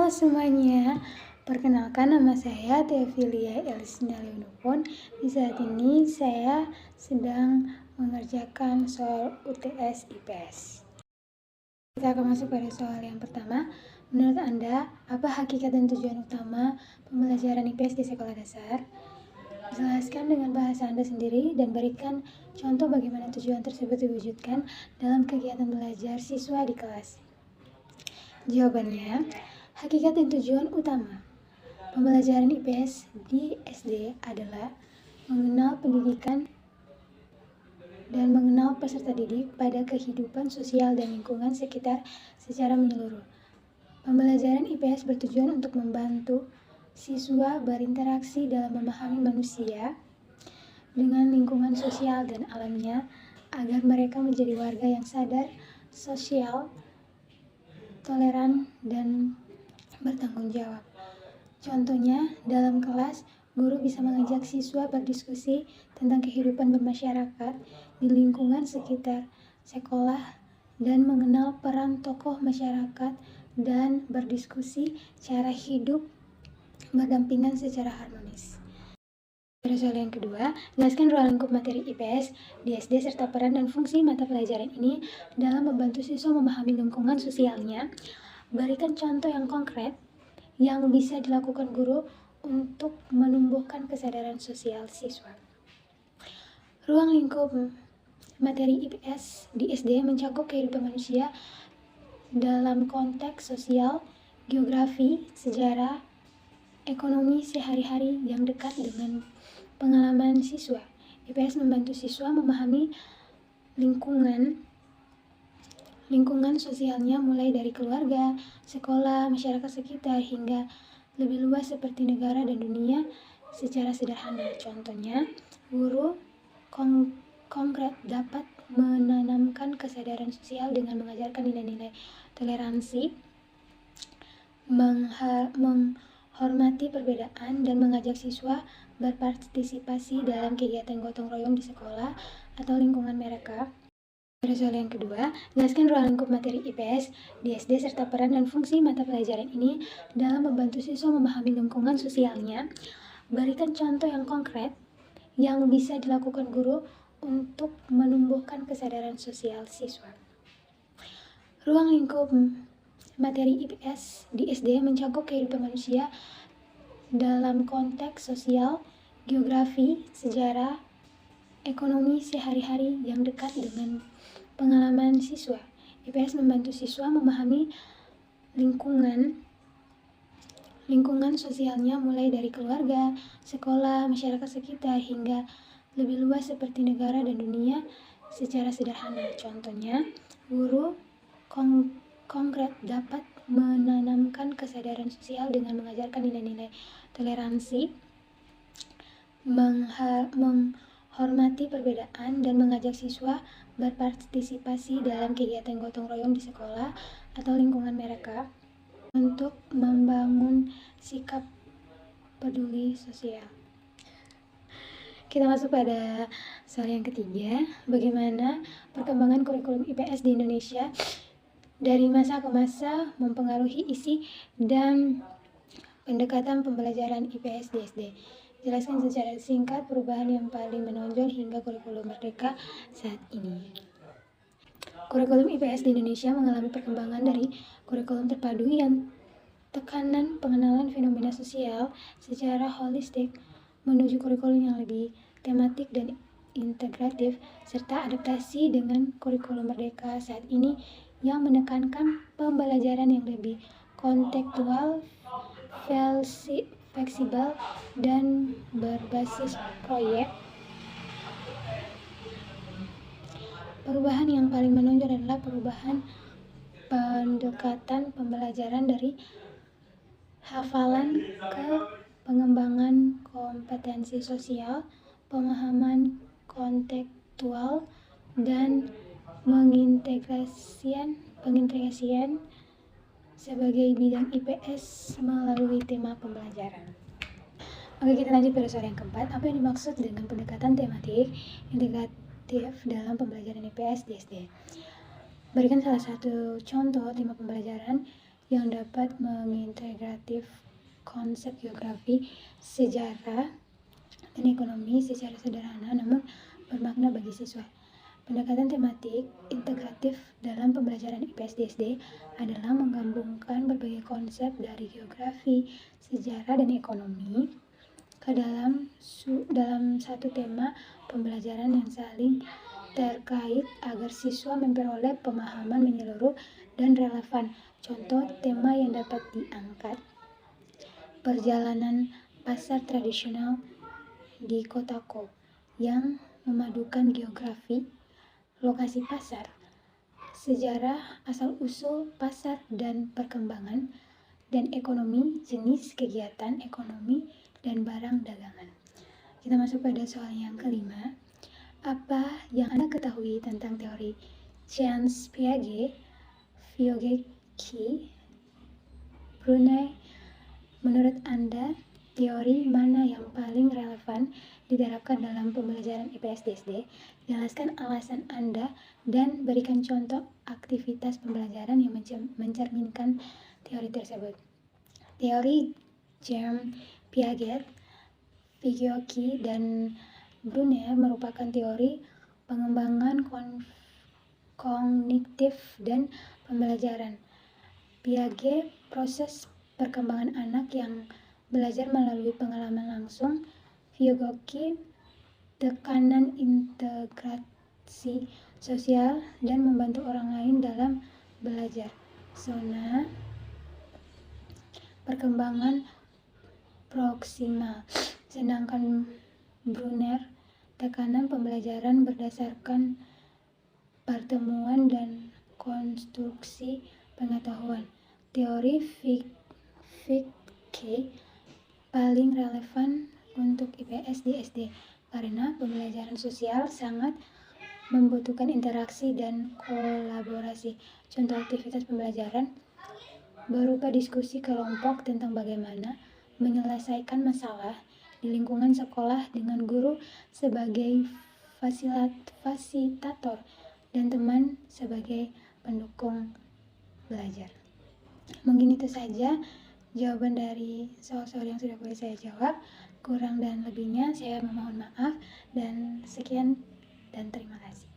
Halo semuanya, perkenalkan nama saya Tevilia Elisina Leonupon. Di saat ini saya sedang mengerjakan soal UTS IPS. Kita akan masuk pada soal yang pertama. Menurut Anda, apa hakikat dan tujuan utama pembelajaran IPS di sekolah dasar? Jelaskan dengan bahasa Anda sendiri dan berikan contoh bagaimana tujuan tersebut diwujudkan dalam kegiatan belajar siswa di kelas. Jawabannya, hakikat dan tujuan utama pembelajaran IPS di SD adalah mengenal pendidikan dan mengenal peserta didik pada kehidupan sosial dan lingkungan sekitar secara menyeluruh. Pembelajaran IPS bertujuan untuk membantu siswa berinteraksi dalam memahami manusia dengan lingkungan sosial dan alamnya agar mereka menjadi warga yang sadar, sosial, toleran, dan bertanggung jawab. Contohnya, dalam kelas, guru bisa mengajak siswa berdiskusi tentang kehidupan bermasyarakat di lingkungan sekitar sekolah dan mengenal peran tokoh masyarakat dan berdiskusi cara hidup berdampingan secara harmonis. Pada soal yang kedua, jelaskan ruang lingkup materi IPS di SD serta peran dan fungsi mata pelajaran ini dalam membantu siswa memahami lingkungan sosialnya. Berikan contoh yang konkret yang bisa dilakukan guru untuk menumbuhkan kesadaran sosial siswa. Ruang lingkup materi IPS di SD mencakup kehidupan manusia dalam konteks sosial, geografi, sejarah, ekonomi sehari-hari yang dekat dengan pengalaman siswa. IPS membantu siswa memahami lingkungan sosialnya mulai dari keluarga, sekolah, masyarakat sekitar, hingga lebih luas seperti negara dan dunia secara sederhana. Contohnya, guru konkret dapat menanamkan kesadaran sosial dengan mengajarkan nilai-nilai toleransi, menghormati perbedaan, dan mengajak siswa berpartisipasi dalam kegiatan gotong royong di sekolah atau lingkungan mereka. Pada soal yang kedua, jelaskan ruang lingkup materi IPS di SD serta peran dan fungsi mata pelajaran ini dalam membantu siswa memahami lingkungan sosialnya. Berikan contoh yang konkret yang bisa dilakukan guru untuk menumbuhkan kesadaran sosial siswa. Ruang lingkup materi IPS di SD mencakup kehidupan manusia dalam konteks sosial, geografi, sejarah, ekonomi sehari-hari yang dekat dengan pengalaman siswa. IPS membantu siswa memahami lingkungan sosialnya mulai dari keluarga, sekolah, masyarakat sekitar, hingga lebih luas seperti negara dan dunia secara sederhana. Contohnya, guru konkret dapat menanamkan kesadaran sosial dengan mengajarkan nilai-nilai toleransi, menghormati perbedaan, dan mengajak siswa berpartisipasi dalam kegiatan gotong royong di sekolah atau lingkungan mereka untuk membangun sikap peduli sosial. Kita masuk pada soal yang ketiga, bagaimana perkembangan kurikulum IPS di Indonesia dari masa ke masa mempengaruhi isi dan pendekatan pembelajaran IPS di SD. Jelaskan secara singkat perubahan yang paling menonjol hingga kurikulum merdeka saat ini. Kurikulum IPS di Indonesia mengalami perkembangan dari kurikulum terpadu yang tekanan pengenalan fenomena sosial secara holistik menuju kurikulum yang lebih tematik dan integratif, serta adaptasi dengan kurikulum merdeka saat ini yang menekankan pembelajaran yang lebih kontekstual, fleksibel, dan berbasis proyek. Perubahan yang paling menonjol adalah perubahan pendekatan pembelajaran dari hafalan ke pengembangan kompetensi sosial, pemahaman kontekstual, dan pengintegrasian sebagai bidang IPS melalui tema pembelajaran. Oke, kita lanjut pada soal yang keempat. Apa yang dimaksud dengan pendekatan tematik integratif dalam pembelajaran IPS di SD? Berikan salah satu contoh tema pembelajaran yang dapat mengintegratif konsep geografi, sejarah, dan ekonomi secara sederhana namun bermakna bagi siswa. Pendekatan tematik integratif dalam pembelajaran IPS di SD adalah menggabungkan berbagai konsep dari geografi, sejarah, dan ekonomi ke dalam satu tema pembelajaran yang saling terkait agar siswa memperoleh pemahaman menyeluruh dan relevan. Contoh tema yang dapat diangkat: perjalanan pasar tradisional di kotaku yang memadukan geografi, lokasi pasar, sejarah asal-usul pasar dan perkembangan, dan ekonomi, jenis kegiatan ekonomi dan barang dagangan. Kita masuk pada soal yang kelima. Apa yang Anda ketahui tentang teori Jean Piaget, Vygotsky, Brunner? Menurut Anda, teori mana yang paling relevan diterapkan dalam pembelajaran IPS di SD? Jelaskan alasan Anda dan berikan contoh aktivitas pembelajaran yang mencerminkan teori tersebut. Teori Jean Piaget, Vygotsky, dan Brunner merupakan teori pengembangan kognitif dan pembelajaran. Piaget, proses perkembangan anak yang belajar melalui pengalaman langsung. Vygotsky, tekanan integrasi sosial dan membantu orang lain dalam belajar. Zona perkembangan proksimal. Sedangkan Brunner, tekanan pembelajaran berdasarkan pertemuan dan konstruksi pengetahuan. Teori Vygotsky paling relevan untuk IPS di SD karena pembelajaran sosial sangat membutuhkan interaksi dan kolaborasi. Contoh aktivitas pembelajaran berupa diskusi kelompok tentang bagaimana menyelesaikan masalah di lingkungan sekolah dengan guru sebagai fasilitator dan teman sebagai pendukung belajar. Mungkin itu saja jawaban dari soal-soal yang sudah boleh saya jawab. Kurang dan lebihnya saya memohon maaf, dan sekian dan terima kasih.